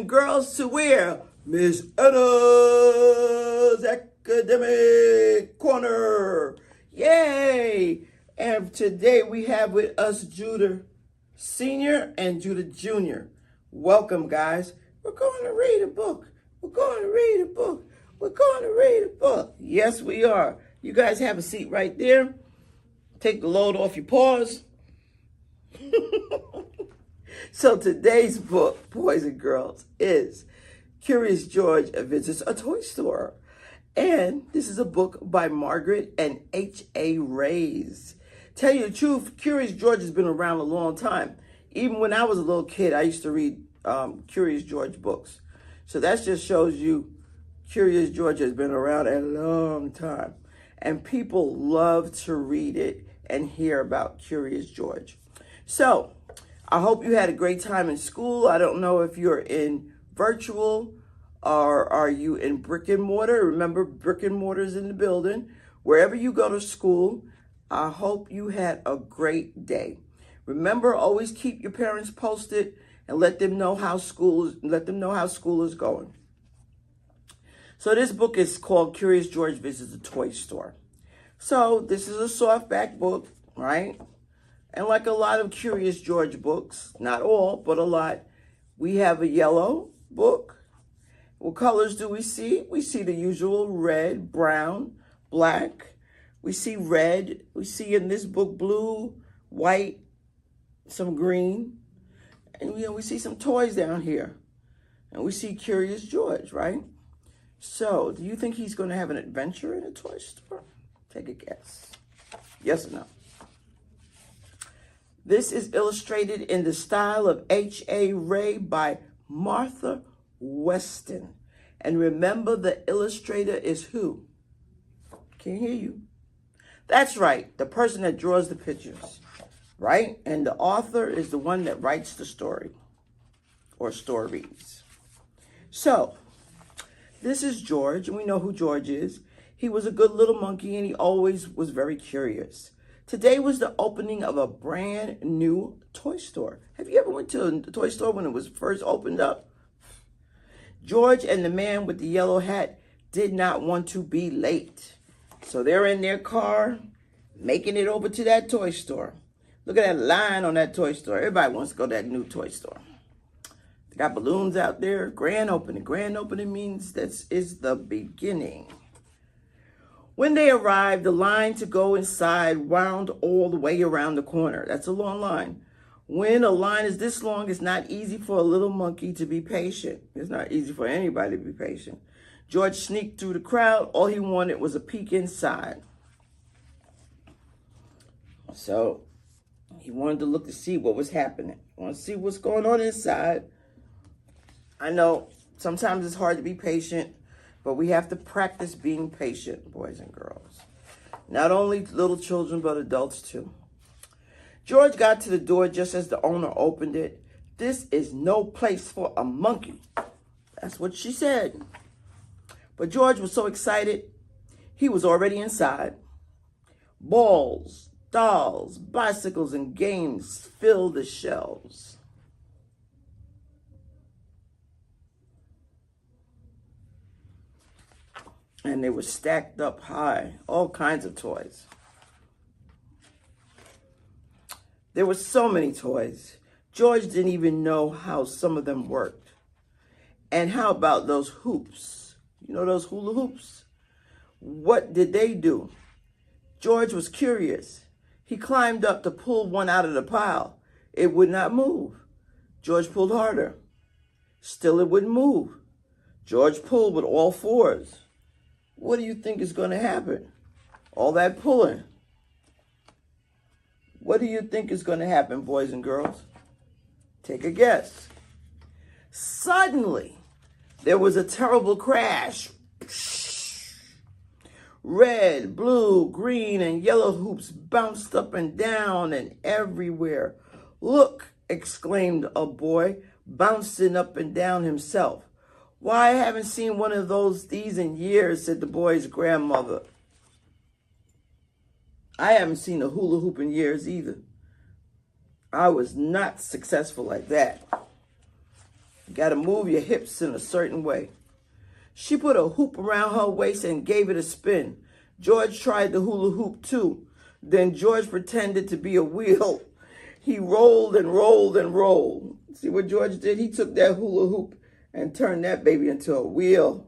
and girls to where? Miss Etta's Academic Corner. Yay! And today we have with us Judah Sr. and Judah Jr. Welcome, guys. We're going to read a book. We're going to read a book. We're going to read a book. Yes, we are. You guys have a seat right there. Take the load off your paws. So today's book, boys and girls, is Curious George Visits a Toy Store. And this is a book by Margaret and H.A. Rays. Tell you the truth, Curious George has been around a long time. Even when I was a little kid, I used to read Curious George books. So that just shows you Curious George has been around a long time. And people love to read it and hear about Curious George. So I hope you had a great time in school. I don't know if you're in virtual or are you in brick and mortar. Remember, brick and mortar's in the building. Wherever you go to school, I hope you had a great day. Remember, always keep your parents posted and let them know how school is going. So this book is called Curious George Visits a Toy Store. So this is a softback book, right? And like a lot of Curious George books, not all, but a lot, we have a yellow book. What colors do we see? We see the usual red, brown, black. We see red. We see in this book blue, white, some green. And we see some toys down here. And we see Curious George, right? So, do you think he's going to have an adventure in a toy store? Take a guess. Yes or no? This is illustrated in the style of H.A. Ray by Martha Weston. And remember, the illustrator is who? Can't hear you. That's right, the person that draws the pictures, right? And the author is the one that writes the story or stories. So, this is George, and we know who George is. He was a good little monkey, and he always was very curious. Today was the opening of a brand new toy store. Have you ever went to a toy store when it was first opened up? George and the man with the yellow hat did not want to be late. So they're in their car, making it over to that toy store. Look at that line on that toy store. Everybody wants to go to that new toy store. They got balloons out there. Grand opening. Grand opening means this is the beginning. When they arrived, the line to go inside wound all the way around the corner. That's a long line. When a line is this long, it's not easy for a little monkey to be patient. It's not easy for anybody to be patient. George sneaked through the crowd. All he wanted was a peek inside. So he wanted to look to see what was happening. Want to see what's going on inside. I know sometimes it's hard to be patient, but we have to practice being patient, boys and girls. Not only little children, but adults too. George got to the door just as the owner opened it. This is no place for a monkey. That's what she said. But George was so excited, he was already inside. Balls, dolls, bicycles, and games filled the shelves. And they were stacked up high, all kinds of toys. There were so many toys. George didn't even know how some of them worked. And how about those hoops? You know those hula hoops? What did they do? George was curious. He climbed up to pull one out of the pile. It would not move. George pulled harder. Still it wouldn't move. George pulled with all fours. What do you think is going to happen? All that pulling. What do you think is going to happen, boys and girls? Take a guess. Suddenly, there was a terrible crash. Red, blue, green, and yellow hoops bounced up and down and everywhere. Look, exclaimed a boy, bouncing up and down himself. Why, I haven't seen one of these in years, said the boy's grandmother. I haven't seen a hula hoop in years either. I was not successful like that. You got to move your hips in a certain way. She put a hoop around her waist and gave it a spin. George tried the hula hoop too. Then George pretended to be a wheel. He rolled and rolled and rolled. See what George did? He took that hula hoop and turned that baby into a wheel.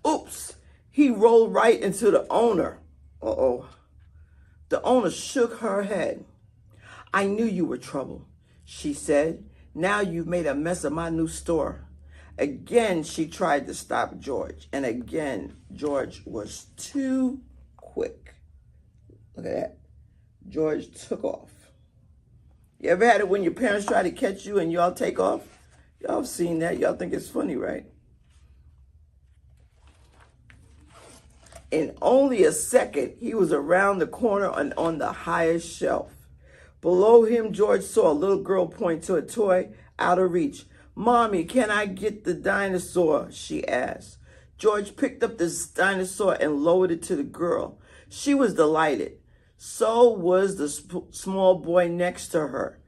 Oops, he rolled right into the owner. Uh-oh. The owner shook her head. I knew you were trouble, she said. Now you've made a mess of my new store. Again, she tried to stop George. And again, George was too quick. Look at that. George took off. You ever had it when your parents try to catch you and y'all take off? Y'all have seen that. Y'all think it's funny, right? In only a second, he was around the corner and on the highest shelf. Below him, George saw a little girl point to a toy out of reach. Mommy, can I get the dinosaur? She asked. George picked up this dinosaur and lowered it to the girl. She was delighted. So was the small boy next to her.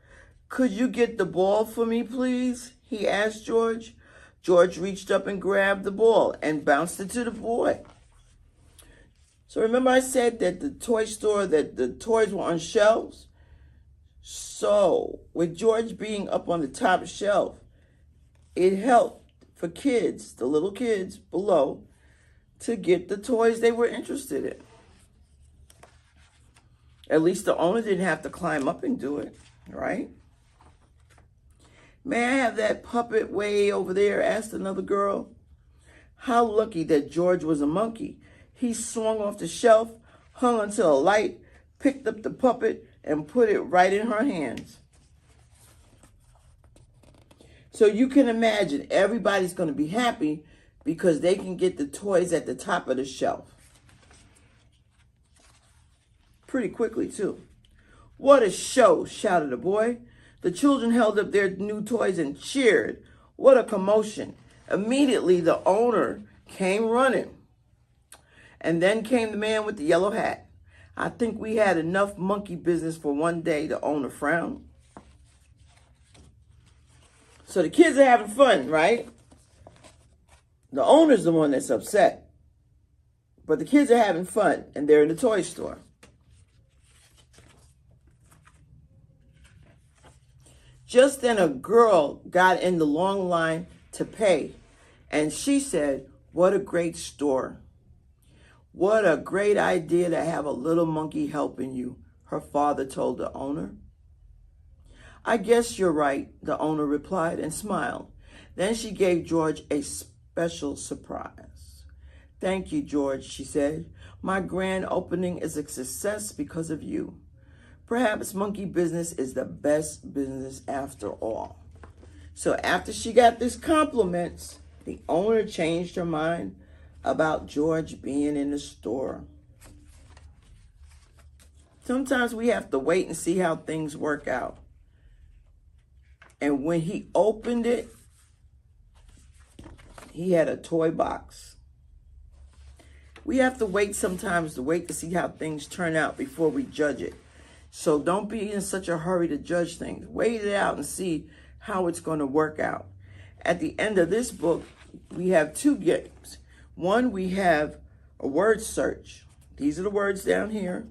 Could you get the ball for me, please? He asked George. George reached up and grabbed the ball and bounced it to the boy. So remember I said that the toy store, that the toys were on shelves? So with George being up on the top shelf, it helped for kids, the little kids below, to get the toys they were interested in. At least the owner didn't have to climb up and do it, right? May I have that puppet way over there? Asked another girl. How lucky that George was a monkey. He swung off the shelf, hung onto a light, picked up the puppet, and put it right in her hands. So you can imagine everybody's going to be happy because they can get the toys at the top of the shelf. Pretty quickly, too. What a show, shouted a boy. The children held up their new toys and cheered. What a commotion. Immediately, the owner came running. And then came the man with the yellow hat. I think we had enough monkey business for one day, the owner frowned. So the kids are having fun, right? The owner's the one that's upset. But the kids are having fun, and they're in the toy store. Just then a girl got in the long line to pay, and she said, what a great store. What a great idea to have a little monkey helping you, her father told the owner. I guess you're right, the owner replied and smiled. Then she gave George a special surprise. Thank you, George, she said. My grand opening is a success because of you. Perhaps monkey business is the best business after all. So after she got these compliments, the owner changed her mind about George being in the store. Sometimes we have to wait and see how things work out. And when he opened it, he had a toy box. We have to wait sometimes to see how things turn out before we judge it. So don't be in such a hurry to judge things. Wait it out and see how it's going to work out. At the end of this book, we have two games. One, we have a word search. These are the words down here.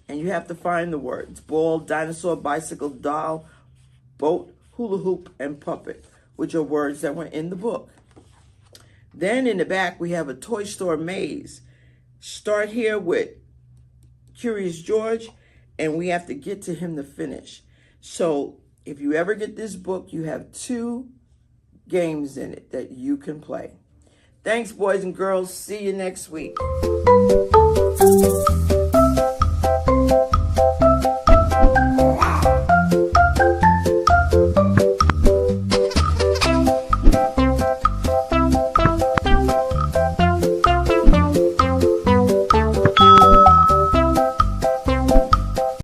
And you have to find the words. Ball, dinosaur, bicycle, doll, boat, hula hoop, and puppet, which are words that were in the book. Then in the back, we have a toy store maze. Start here with Curious George, and we have to get to him to finish. So if you ever get this book, you have two games in it that you can play. Thanks, boys and girls. See you next week.